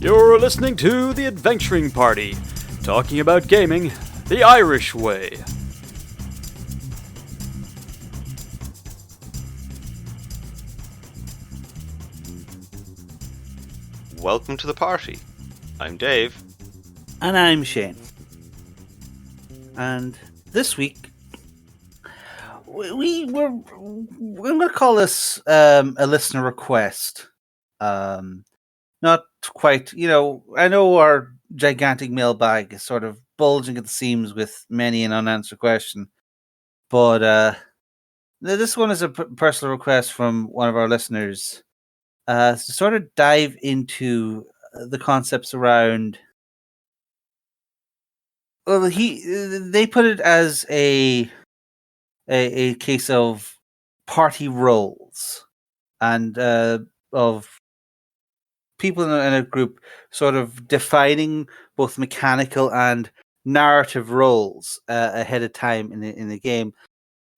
You're listening to The Adventuring Party, talking about gaming the Irish way. Welcome to the party. I'm Dave. And I'm Shane. And this week, we're going to call this a listener request. Not quite, I know our gigantic mailbag is sort of bulging at the seams with many an unanswered question, but this one is a personal request from one of our listeners to sort of dive into the concepts around. Well, they put it as a case of party roles and of people in a group sort of defining both mechanical and narrative roles ahead of time in the game.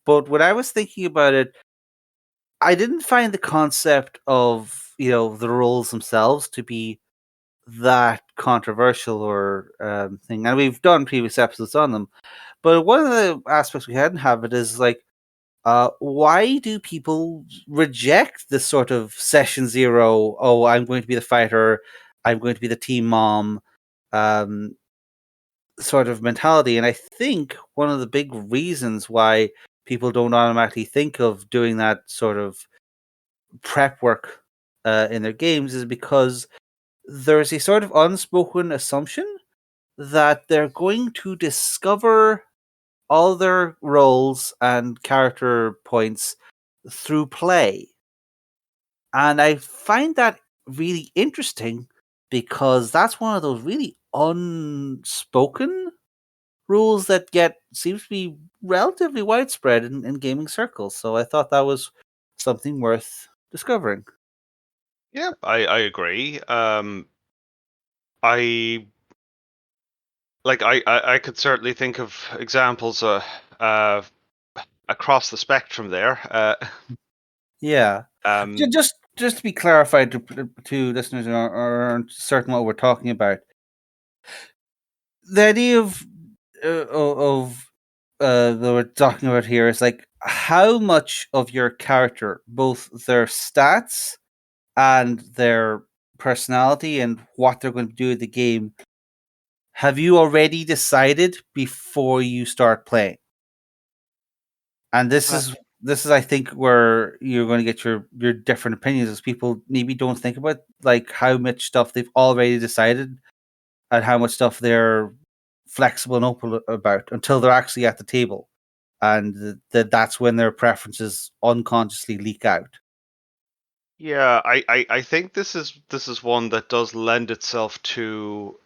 But when I was thinking about it, I didn't find the concept of the roles themselves to be that controversial or thing. And we've done previous episodes on them. But one of the aspects we hadn't have it is like, why do people reject this sort of session zero? Oh, I'm going to be the fighter. I'm going to be the team mom, sort of mentality. And I think one of the big reasons why people don't automatically think of doing that sort of prep work in their games is because there's a sort of unspoken assumption that they're going to discover all their roles and character points through play. And I find that really interesting because that's one of those really unspoken rules that seems to be relatively widespread in gaming circles. So I thought that was something worth discovering. Yeah, I agree. I could certainly think of examples uh, across the spectrum there. Yeah. Um, Just to be clarified to listeners who aren't certain what we're talking about, the idea of that we're talking about here is like how much of your character, both their stats and their personality and what they're going to do in the game, have you already decided before you start playing? And this is I think where you're going to get your different opinions, as people maybe don't think about like how much stuff they've already decided and how much stuff they're flexible and open about until they're actually at the table, and that's when their preferences unconsciously leak out. yeah, I think this is one that does lend itself to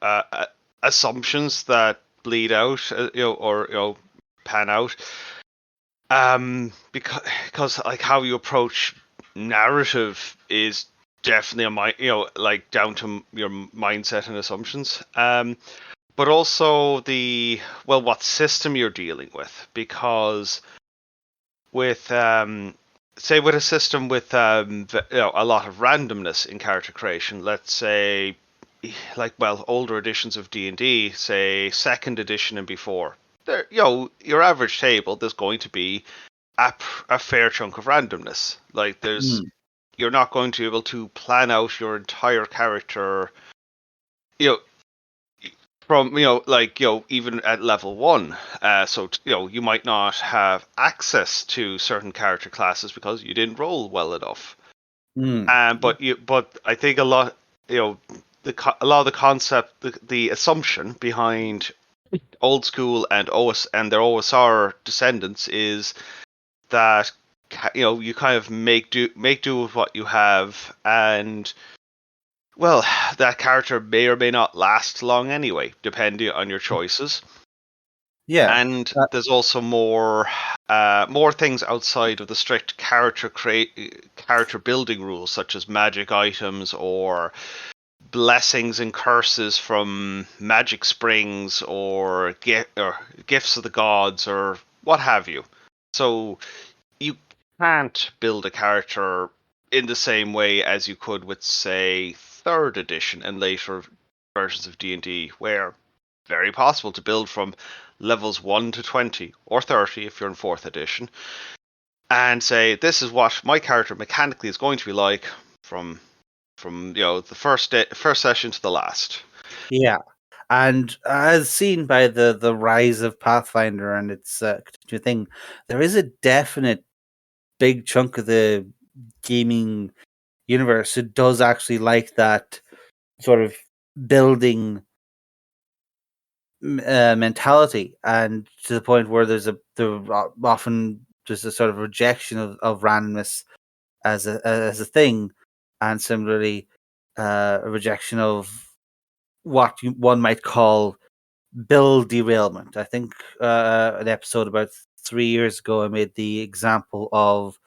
assumptions that bleed out, or pan out. Because like how you approach narrative is definitely like down to your mindset and assumptions. But also what system you're dealing with, because with say with a system with a lot of randomness in character creation, let's say older editions of D&D, say second edition and before, there your average table, there's going to be a fair chunk of randomness. Like you're not going to be able to plan out your entire character, you know, from even at level one. So you might not have access to certain character classes because you didn't roll well enough. But I think a lot, a lot of the concept, the assumption behind old school and their OSR descendants is that you kind of make do with what you have, and well, that character may or may not last long anyway, depending on your choices. Yeah. And there's also more things outside of the strict character building rules, such as magic items or blessings and curses from magic springs or gifts of the gods or what have you. So you can't build a character in the same way as you could with, say, 3rd edition and later versions of D&D, where very possible to build from levels 1 to 20 or 30 if you're in 4th edition, and say this is what my character mechanically is going to be like from the first session to the last. Yeah, and as seen by the rise of Pathfinder and its thing, there is a definite big chunk of the gaming universe who does actually like that sort of building mentality, and to the point where there often there's a sort of rejection of randomness as a thing, and similarly a rejection of what one might call build derailment. I think an episode about 3 years ago I made the example of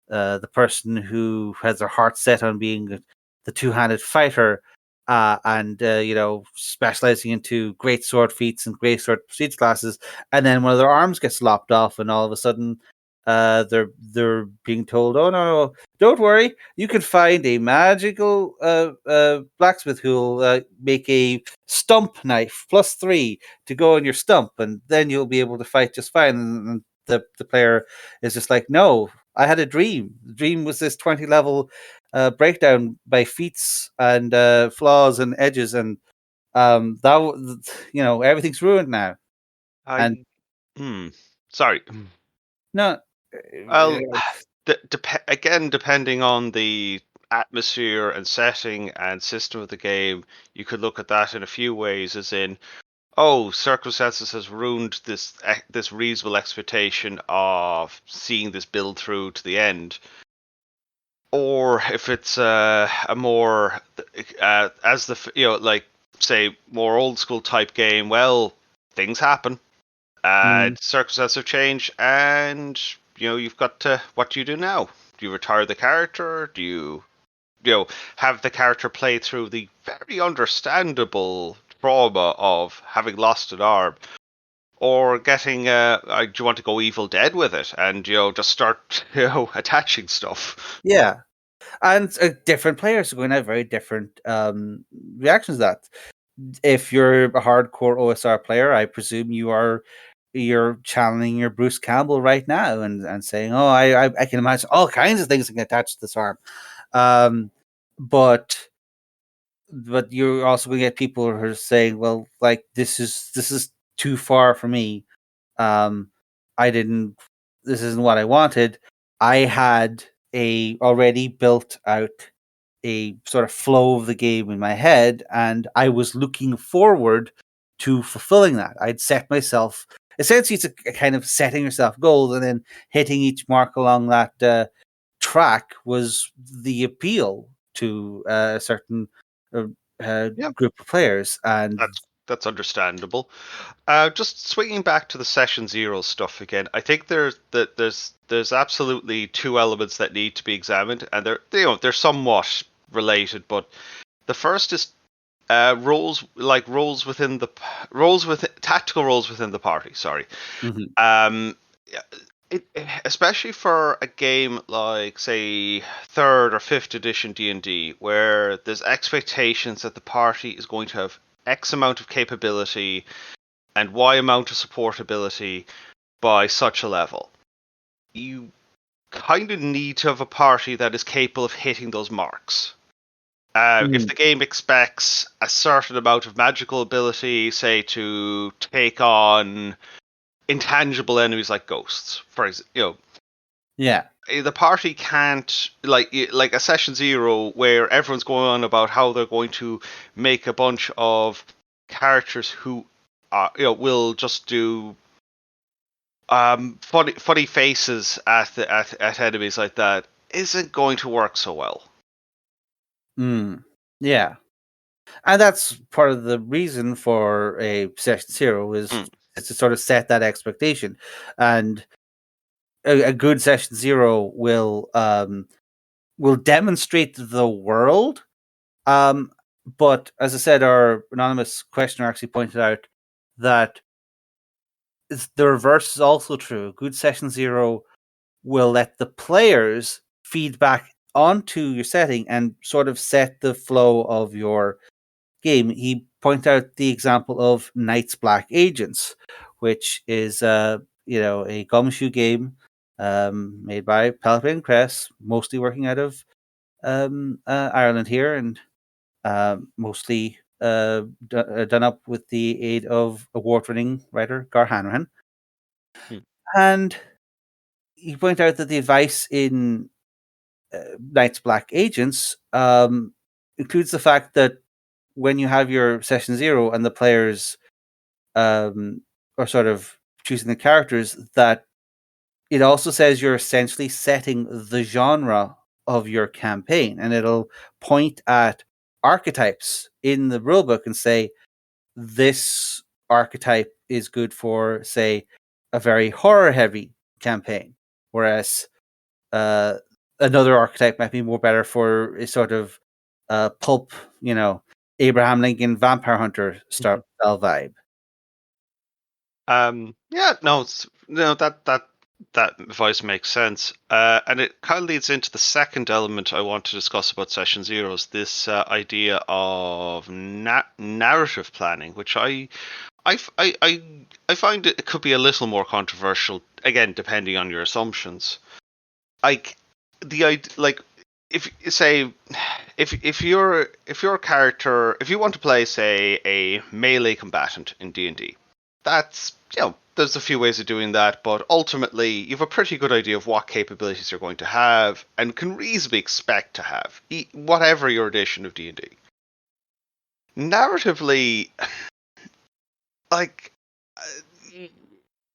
the person who has their heart set on being the two-handed fighter, and specializing into great sword feats and great sword prestige classes, and then one of their arms gets lopped off, and all of a sudden, they're being told, "Oh no, don't worry, you can find a magical blacksmith who'll make a stump knife +3 to go on your stump, and then you'll be able to fight just fine." And the player is just like, "No, I had a dream. The dream was this 20 level breakdown by feats and flaws and edges, and everything's ruined now." And Sorry. no, Well, again, depending on the atmosphere and setting and system of the game, you could look at that in a few ways, as in, oh, circumstances has ruined this reasonable expectation of seeing this build through to the end. Or if it's a more say more old school type game, well, things happen, circumstances have changed, and you've got to, what do you do now? Do you retire the character? Do you have the character play through the very understandable trauma of having lost an arm, or getting do you want to go Evil Dead with it and just start attaching stuff? yeah, and different players are going to have very different reactions to that. If you're a hardcore OSR player, I presume you're channeling your Bruce Campbell right now and saying, "Oh, I can imagine all kinds of things that can attach to this arm," but you're also going to get people who are saying, "Well, like this is too far for me. I didn't. This isn't what I wanted. I had a already built out a sort of flow of the game in my head, and I was looking forward to fulfilling that. I'd set myself, essentially, it's a kind of setting yourself goals and then hitting each mark along that track was the appeal to a certain Yeah, group of players. And that's understandable. Just swinging back to the session 0 stuff again, I think there's absolutely two elements that need to be examined, and they're somewhat related. But the first is roles within tactical roles within the party. Sorry. Mhm. Especially for a game like, say, 3rd or 5th edition D&D, where there's expectations that the party is going to have X amount of capability and Y amount of supportability by such a level. You kind of need to have a party that is capable of hitting those marks. If the game expects a certain amount of magical ability, say, to take on intangible enemies like ghosts, for example, Yeah. the party can't, like a session 0 where everyone's going on about how they're going to make a bunch of characters who will just do funny faces at enemies like that isn't going to work so well. Yeah. And that's part of the reason for a session 0 is to sort of set that expectation. And a good session 0 will demonstrate the world. But as I said, our anonymous questioner actually pointed out that the reverse is also true. A good session 0 will let the players feed back onto your setting and sort of set the flow of your game. He pointed out the example of Night's Black Agents, which is a gumshoe game made by Pelican Press, mostly working out of Ireland here, and mostly done up with the aid of award-winning writer Gar Hanrahan. Hmm. And he pointed out that the advice in Night's Black Agents includes the fact that when you have your session 0 and the players are sort of choosing the characters, that it also says you're essentially setting the genre of your campaign, and it'll point at archetypes in the rulebook and say, this archetype is good for, say, a very horror heavy campaign, whereas another archetype might be more better for a sort of pulp, Abraham Lincoln vampire hunter style vibe. That advice makes sense, and it kind of leads into the second element I want to discuss about session zeros. This idea of narrative planning, which I find it could be a little more controversial. Again, depending on your assumptions. Like if say if you're a character, if you want to play, say, a melee combatant in D&D, that's, there's a few ways of doing that, but ultimately you have a pretty good idea of what capabilities you're going to have and can reasonably expect to have, whatever your edition of D&D. Narratively, like,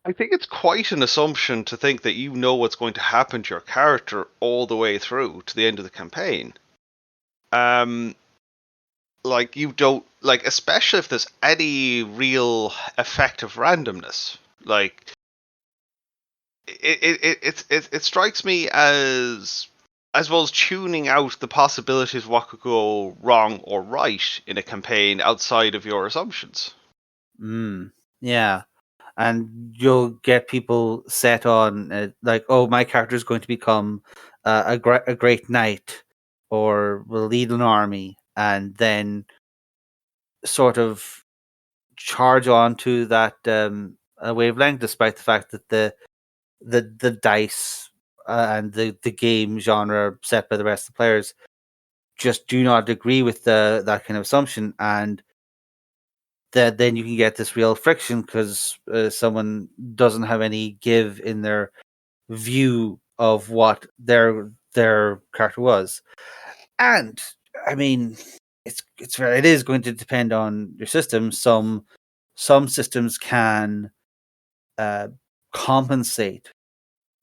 I think it's quite an assumption to think that you know what's going to happen to your character all the way through to the end of the campaign. Like, you don't, like, especially if there's any real effective randomness. Like, it strikes me as well as tuning out the possibilities of what could go wrong or right in a campaign outside of your assumptions. Yeah. And you'll get people set on like, oh, my character is going to become a great knight, or will lead an army, and then sort of charge on to that wavelength, despite the fact that the dice and the game genre set by the rest of the players just do not agree with that kind of assumption, and that then you can get this real friction because someone doesn't have any give in their view of what their character was. And I mean, it is going to depend on your system. Some systems can compensate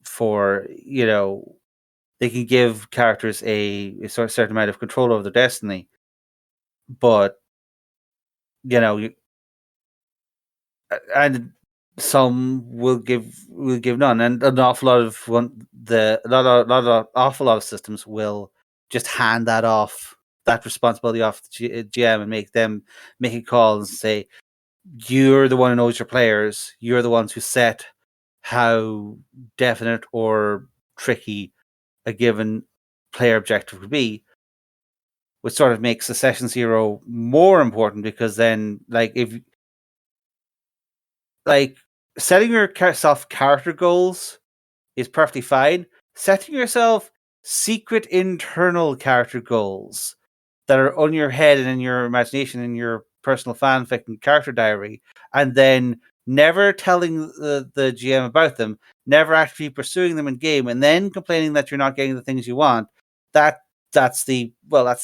for, they can give characters a certain amount of control over their destiny, but and some will give none, and an awful lot of awful lot of systems will just hand that responsibility off the GM and make a call and say, you're the one who knows your players, you're the ones who set how definite or tricky a given player objective would be, which sort of makes the session 0 more important, because then, like setting yourself character goals is perfectly fine. Setting yourself secret internal character goals that are on your head and in your imagination, in your personal fanfic and character diary, and then never telling the GM about them, never actually pursuing them in game, and then complaining that you're not getting the things you want. That's the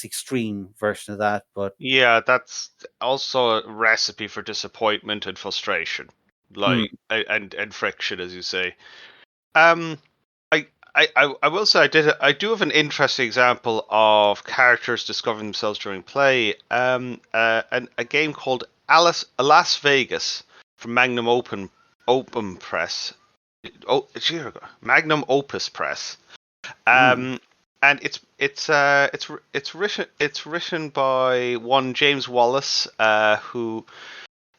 extreme version of that. But yeah, that's also a recipe for disappointment and frustration, like, and friction, as you say. I will say I do have an interesting example of characters discovering themselves during play. And a game called Las Vegas from Magnum Press. Magnum Opus Press. And it's written by one James Wallace, who,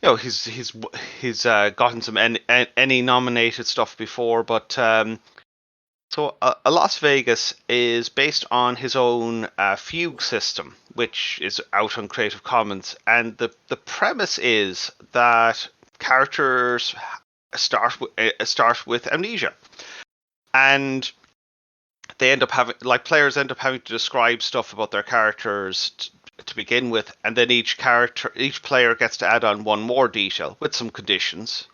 he's gotten some Emmy nominated stuff before, but So, Las Vegas is based on his own fugue system, which is out on Creative Commons, and the premise is that characters start with amnesia, and they end up having players end up having to describe stuff about their characters to begin with, and then each player gets to add on one more detail with some conditions,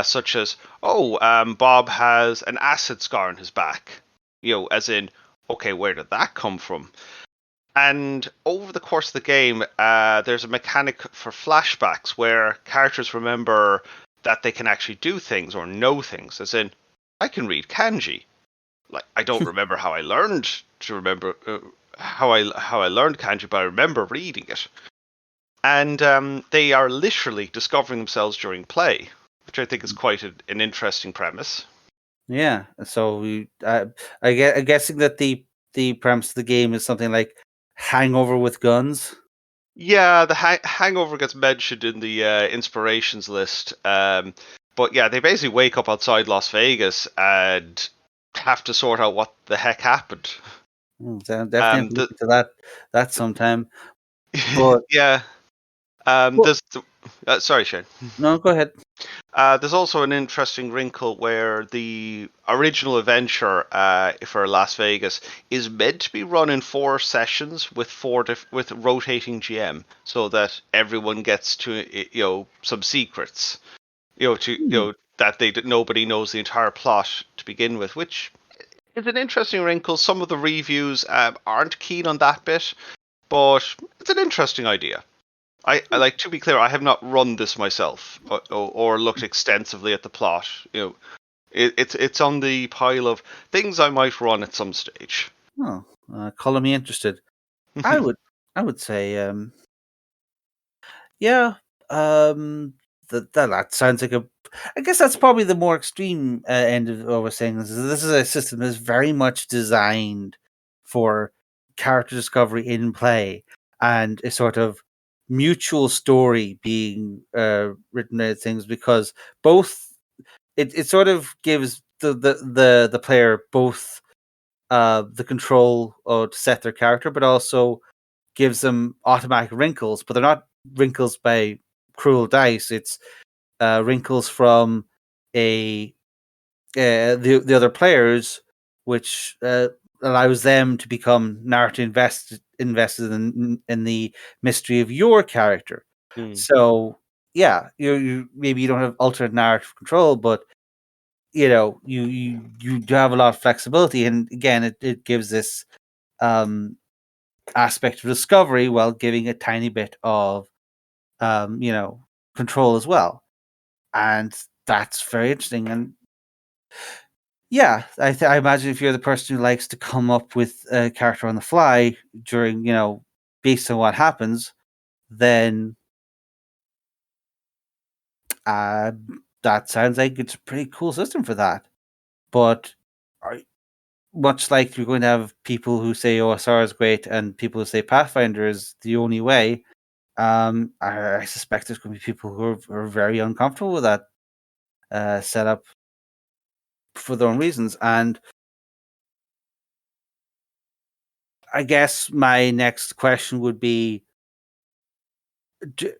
such as Bob has an acid scar on his back, as in, okay, where did that come from? And over the course of the game, there's a mechanic for flashbacks where characters remember that they can actually do things or know things, as in, I can read kanji. Like, I don't remember how I learned to remember how I learned kanji, but I remember reading it. And they are literally discovering themselves during play, which I think is quite an interesting premise. Yeah. So I'm guessing that the premise of the game is something like Hangover with guns. Yeah, the Hangover gets mentioned in the inspirations list. But yeah, they basically wake up outside Las Vegas and have to sort out what the heck happened. So definitely have to The, look into that sometime. But yeah. well, Sorry, Shane. no, go ahead. There's also an interesting wrinkle where the original adventure for Las Vegas is meant to be run in 4 sessions with with rotating GM, so that everyone gets to some secrets, that nobody knows the entire plot to begin with, which is an interesting wrinkle. Some of the reviews aren't keen on that bit, but it's an interesting idea. I like, to be clear, I have not run this myself or looked extensively at the plot. It's on the pile of things I might run at some stage. Oh, color me interested. I would say, yeah, that sounds like a. I guess that's probably the more extreme end of what we're saying. This is a system that's very much designed for character discovery in play and a sort of mutual story being written out of things, because both it sort of gives the player both the control to set their character, but also gives them automatic wrinkles, but they're not wrinkles by cruel dice. It's wrinkles from a the other players, which allows them to become narrative invested in the mystery of your character. Mm. So yeah, you maybe you don't have alternate narrative control, but you do have a lot of flexibility, and again, it gives this um aspect of discovery while giving a tiny bit of control as well. And that's very interesting. And yeah, I imagine if you're the person who likes to come up with a character on the fly during, based on what happens, then uh, that sounds like it's a pretty cool system for that. But are, much like you're going to have people who say OSR is great and people who say Pathfinder is the only way, I suspect there's going to be people who are very uncomfortable with that setup for their own reasons. And I guess my next question would be: do,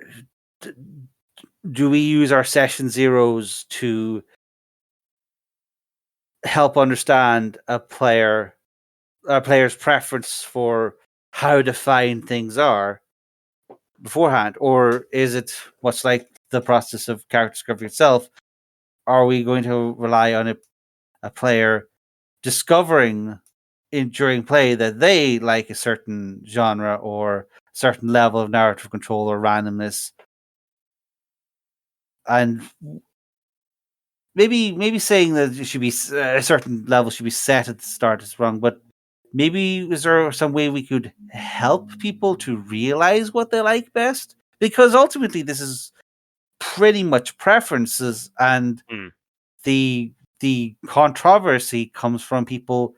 do we use our session zeros to help understand a player's preference for how defined things are beforehand, or is it much like the process of character discovery itself? Are we going to rely on a player discovering during play that they like a certain genre or certain level of narrative control or randomness, and maybe saying that it should be a certain level should be set at the start is wrong, but maybe is there some way we could help people to realize what they like best? Because ultimately this is pretty much preferences, and Mm. the controversy comes from people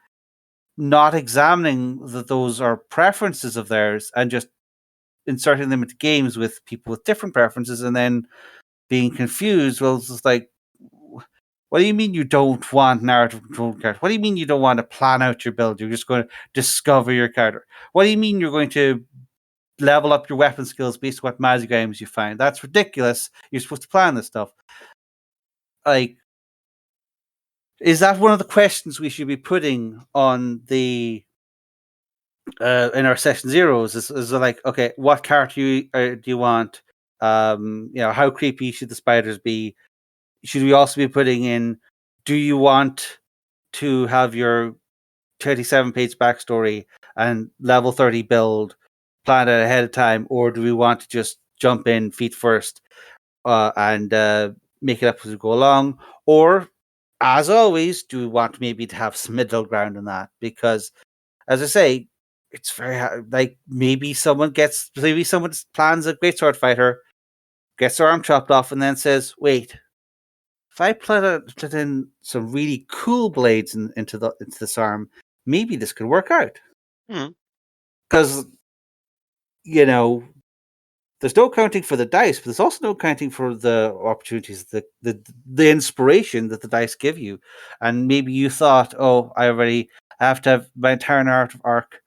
not examining that those are preferences of theirs and just inserting them into games with people with different preferences and then being confused. Well, it's just like, What do you mean you don't want narrative control character? What do you mean you don't want to plan out your build? You're just going to discover your character. What do you mean you're going to level up your weapon skills based on what magic items you find? That's ridiculous. You're supposed to plan this stuff. Like, is that one of the questions we should be putting on the in our session zeros? Is like, okay, what character do you want? How creepy should the spiders be? Should we also be putting in, do you want to have your 37-page backstory and level 30 build planned out ahead of time, or do we want to just jump in feet first and make it up as we go along? Or, as always, do we want maybe to have some middle ground in that? Because, as I say, it's very hard. Like, maybe someone plans a great sword fighter, gets their arm chopped off, and then says, wait, if I put in some really cool blades into this arm, maybe this could work out. Because, there's no counting for the dice, but there's also no counting for the opportunities, the inspiration that the dice give you. And maybe you thought, oh, I have to have my entire narrative arc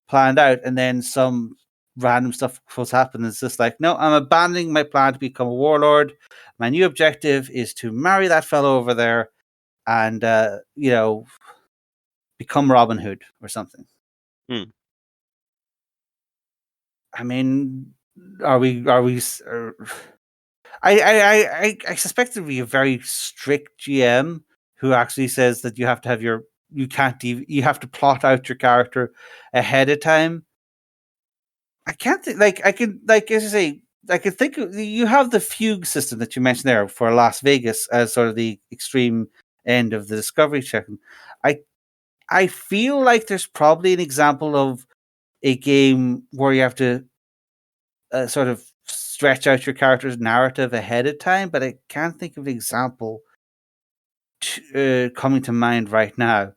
planned out, and then some random stuff was happening. It's just like, no, I'm abandoning my plan to become a warlord. My new objective is to marry that fellow over there and, become Robin Hood or something. I mean, are we? I suspect there'll be a very strict GM who actually says that you have to have you have to plot out your character ahead of time. I can't think, as I say, I can think you have the fugue system that you mentioned there for Las Vegas as sort of the extreme end of the discovery checking. I feel like there's probably an example of a game where you have to sort of stretch out your character's narrative ahead of time, but I can't think of an example coming to mind right now.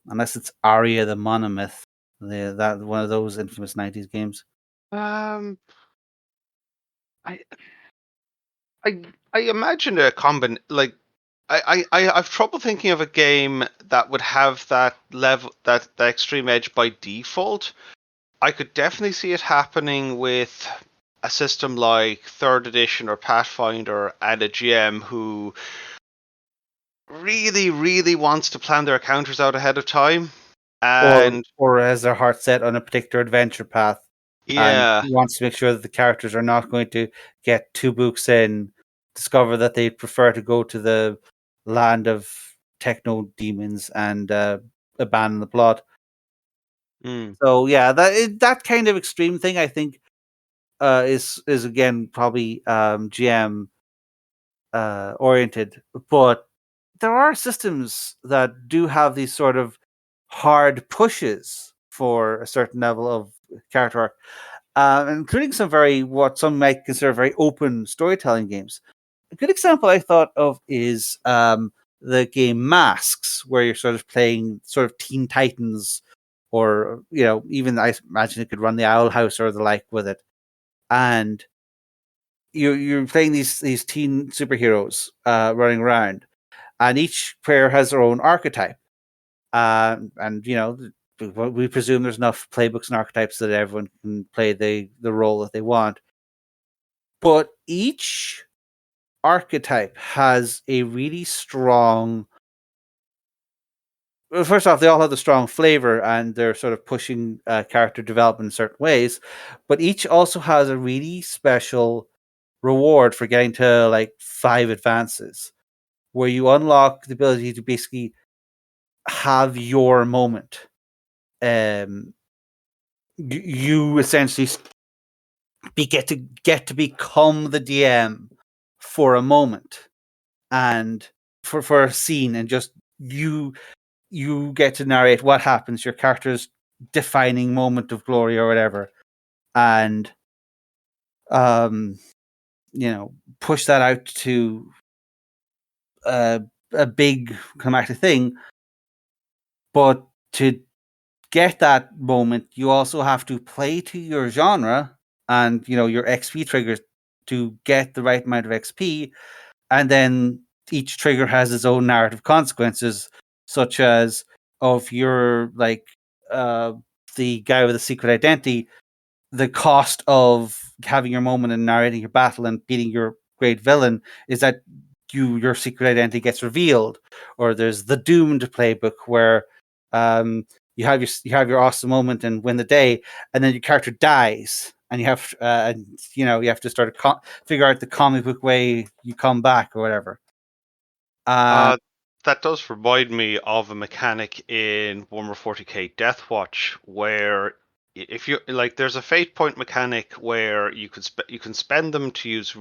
Unless it's Aria the Monomyth, that one of those infamous 90s games. I imagine a I have trouble thinking of a game that would have that level, that extreme edge by default. I could definitely see it happening with a system like 3rd edition or Pathfinder and a GM who really, really wants to plan their encounters out ahead of time. And or has their heart set on a particular adventure path. Yeah. And wants to make sure that the characters are not going to get 2 books in, discover that they prefer to go to the land of techno demons and abandon the plot. So yeah, that kind of extreme thing, I think, is again probably GM oriented, but there are systems that do have these sort of hard pushes for a certain level of character arc, including what some might consider very open storytelling games. A good example I thought of is the game Masks, where you're sort of playing sort of Teen Titans, or even I imagine it could run the Owl House or the like with it, and you're playing these teen superheroes running around, and each player has their own archetype, and we presume there's enough playbooks and archetypes that everyone can play the role that they want, but each archetype has a really strong. Well, first off, they all have the strong flavor, and they're sort of pushing character development in certain ways. But each also has a really special reward for getting to like 5 advances, where you unlock the ability to basically have your moment. You essentially get to become the DM for a moment, and for a scene, and just you get to narrate what happens, your character's defining moment of glory or whatever, and push that out to a big climactic thing. But to get that moment, you also have to play to your genre and your XP triggers to get the right amount of XP, and then each trigger has its own narrative consequences, such as if you're like the guy with a secret identity, the cost of having your moment and narrating your battle and beating your great villain is that your secret identity gets revealed. Or there's the Doomed playbook where you have your awesome moment and win the day, and then your character dies, and you have you have to start figure out the comic book way you come back or whatever. That does remind me of a mechanic in Warhammer 40k Deathwatch, where if you like, there's a fate point mechanic where you can spend them to use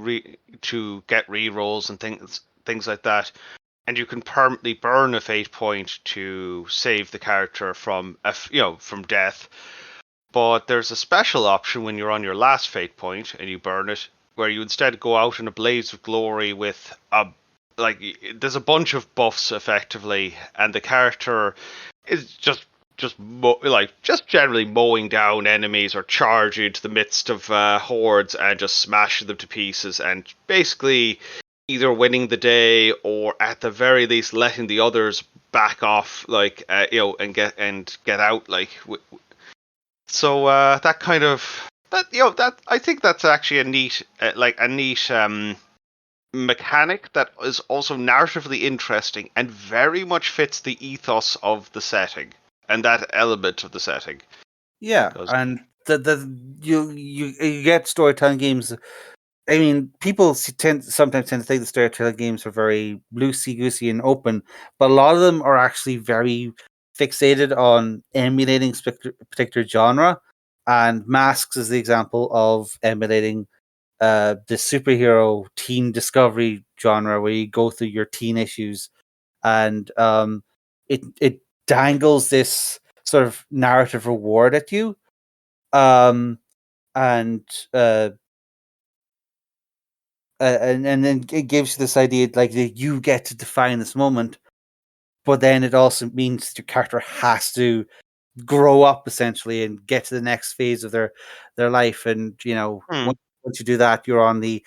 to get rerolls and things like that, and you can permanently burn a fate point to save the character from from death. But there's a special option when you're on your last fate point and you burn it, where you instead go out in a blaze of glory with there's a bunch of buffs effectively, and the character is just generally mowing down enemies or charging into the midst of hordes and just smashing them to pieces, and basically either winning the day or at the very least letting the others back off, and get out. So that kind of that I think that's actually a neat mechanic that is also narratively interesting and very much fits the ethos of the setting and that element of the setting. Yeah, and you get storytelling games. I mean, people sometimes tend to think the storytelling games are very loosey goosey and open, but a lot of them are actually very fixated on emulating particular genre. And Masks is the example of emulating the superhero teen discovery genre, where you go through your teen issues, and it dangles this sort of narrative reward at you, and and then it gives you this idea like that you get to define this moment, but then it also means your character has to grow up essentially and get to the next phase of their life. And once you do that, you're on the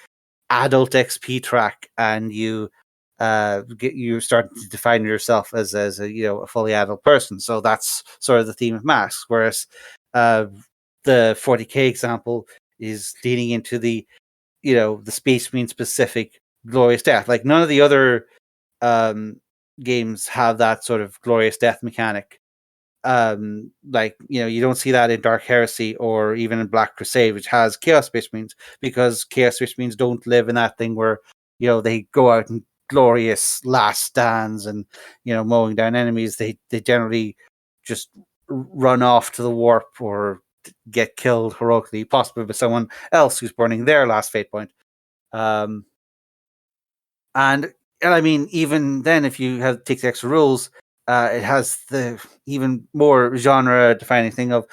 adult XP track, and you start to define yourself as a a fully adult person. So that's sort of the theme of Masks. Whereas the 40k example is leaning into the the Space Marine specific glorious death. Like none of the other games have that sort of glorious death mechanic. You don't see that in Dark Heresy or even in Black Crusade, which has Chaos Space Marines, because Chaos Space Marines don't live in that thing where they go out and glorious last stands and mowing down enemies. They generally just run off to the warp or get killed heroically, possibly by someone else who's burning their last fate point. And I mean, even then, if you take the extra rules, it has the even more genre defining thing of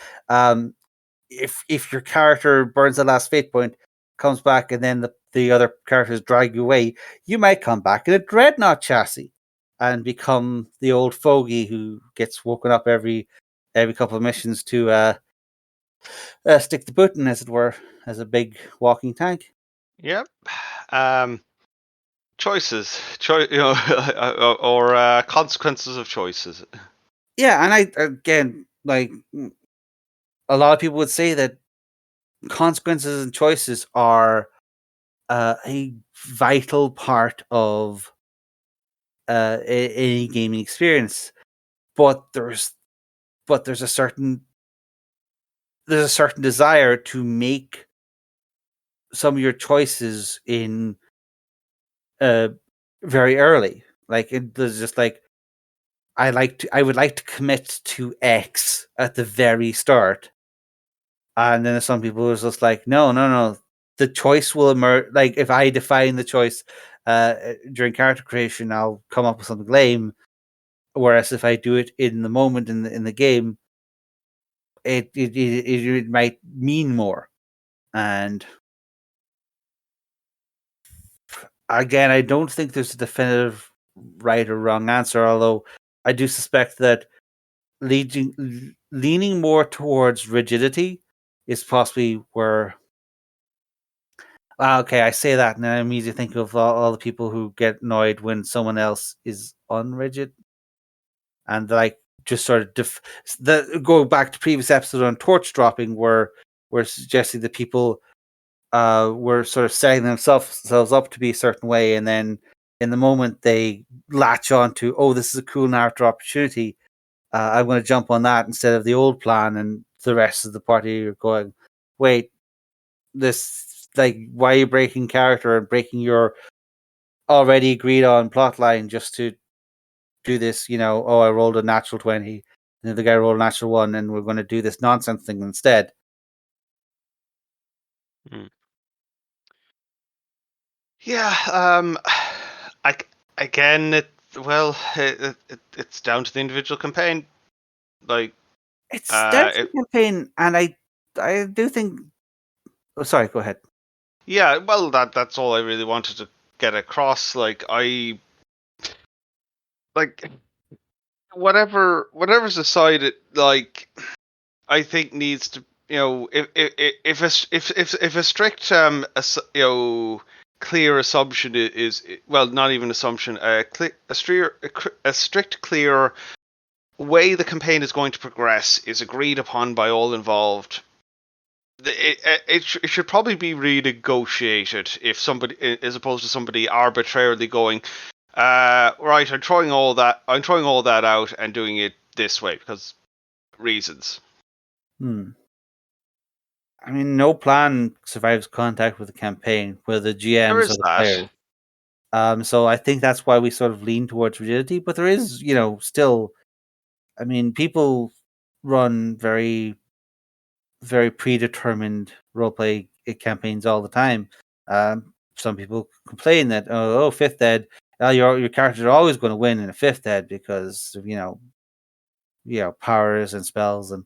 if your character burns the last fate point, comes back, and then the other characters drag you away, you might come back in a dreadnought chassis and become the old fogey who gets woken up every couple of missions to stick the boot in, as it were, as a big walking tank. Yep. Choices, or consequences of choices. Yeah, and I again, like a lot of people would say that consequences and choices are a vital part of any gaming experience, but there's a certain desire to make some of your choices in very early. Like there's just like I would like to commit to X at the very start. And then there's some people who's just like, no. The choice will emerge. Like if I define the choice during character creation, I'll come up with something lame. Whereas if I do it in the moment in the game, it might mean more. And again, I don't think there's a definitive right or wrong answer. Although I do suspect that leaning more towards rigidity is possibly where Okay, I say that, and I immediately think of all the people who get annoyed when someone else is unrigid, and like just sort of go back to previous episode on torch dropping, where we're suggesting that people were sort of setting themselves up to be a certain way, and then in the moment they latch on to, oh, this is a cool narrative opportunity. I'm going to jump on that instead of the old plan, and the rest of the party are going, wait, this, like, why are you breaking character and breaking your already agreed on plot line just to do this? Oh, I rolled a natural 20, and the guy rolled a natural 1, and we're going to do this nonsense thing instead. Yeah, again, it's down to the individual campaign. Like, it's down to the campaign, and I do think. Oh, sorry, go ahead. Yeah, well, that's all I really wanted to get across. Like, whatever's decided, like, I think needs to, if a strict clear assumption is, well, not even assumption, a strict clear way the campaign is going to progress is agreed upon by all involved. It should probably be renegotiated if somebody, as opposed to somebody arbitrarily going, right, I'm throwing all that out and doing it this way because reasons. I mean, no plan survives contact with the campaign, with the GMs or the players. So I think that's why we sort of lean towards rigidity. But there is, still, I mean, people run very, very predetermined roleplay campaigns all the time. Some people complain that, oh, 5th ed, your characters are always going to win in a 5th ed because of, powers and spells, and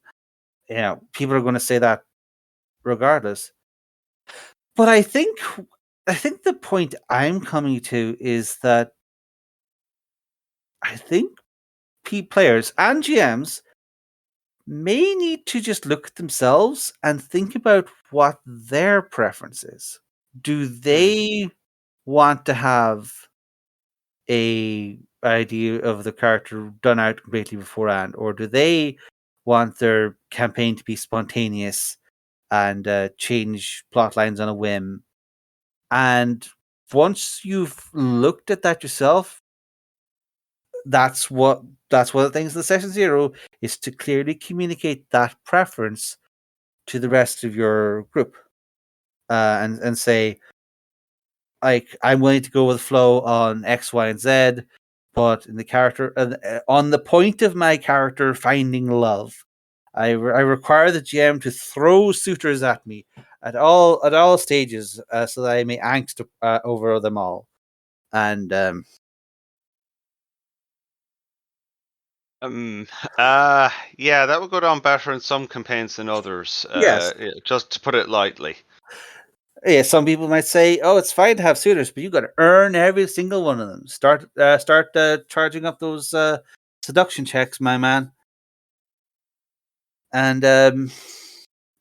people are going to say that regardless. But I think the point I'm coming to is that I think players and GMs may need to just look at themselves and think about what their preference is. Do they want to have a idea of the character done out completely beforehand, or do they want their campaign to be spontaneous and change plot lines on a whim? And once you've looked at that yourself, that's one of the things in Session 0 is to clearly communicate that preference to the rest of your group, and say, like, I'm willing to go with the flow on X, Y, and Z, but in the character, on the point of my character finding love, I require the GM to throw suitors at me at all stages, so that I may angst over them all. And yeah, that would go down better in some campaigns than others. Yes. Just to put it lightly. Yeah, some people might say, "Oh, it's fine to have suitors, but you got to earn every single one of them. Start charging up those seduction checks, my man." And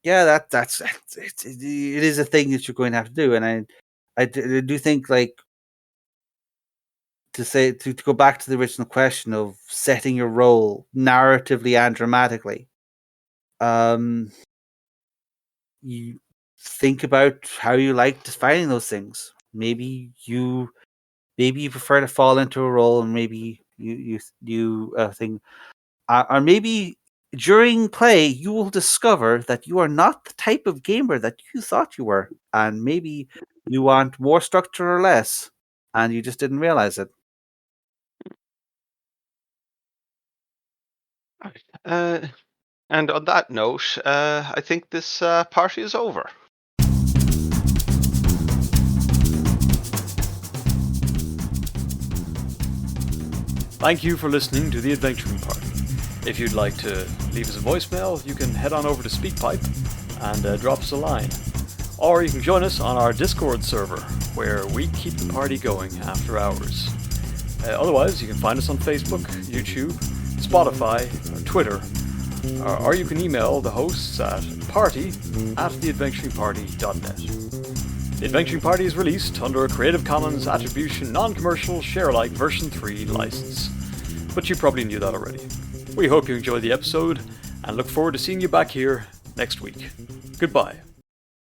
yeah, it is a thing that you're going to have to do. And I do think, like, to go back to the original question of setting your role narratively and dramatically. You think about how you like defining those things. Maybe you prefer to fall into a role, and maybe you think, or maybe during play you will discover that you are not the type of gamer that you thought you were, and maybe you want more structure or less, and you just didn't realize it. And on that note, I think this party is over. Thank you for listening to the Adventuring Party. If you'd like to leave us a voicemail, you can head on over to SpeakPipe and drop us a line. Or you can join us on our Discord server, where we keep the party going after hours. Otherwise, you can find us on Facebook, YouTube, Spotify, or Twitter, or you can email the hosts at party@theadventuringparty.net. The Adventuring Party is released under a Creative Commons Attribution Non-Commercial Share-alike version 3 license, but you probably knew that already. We hope you enjoyed the episode, and look forward to seeing you back here next week. Goodbye.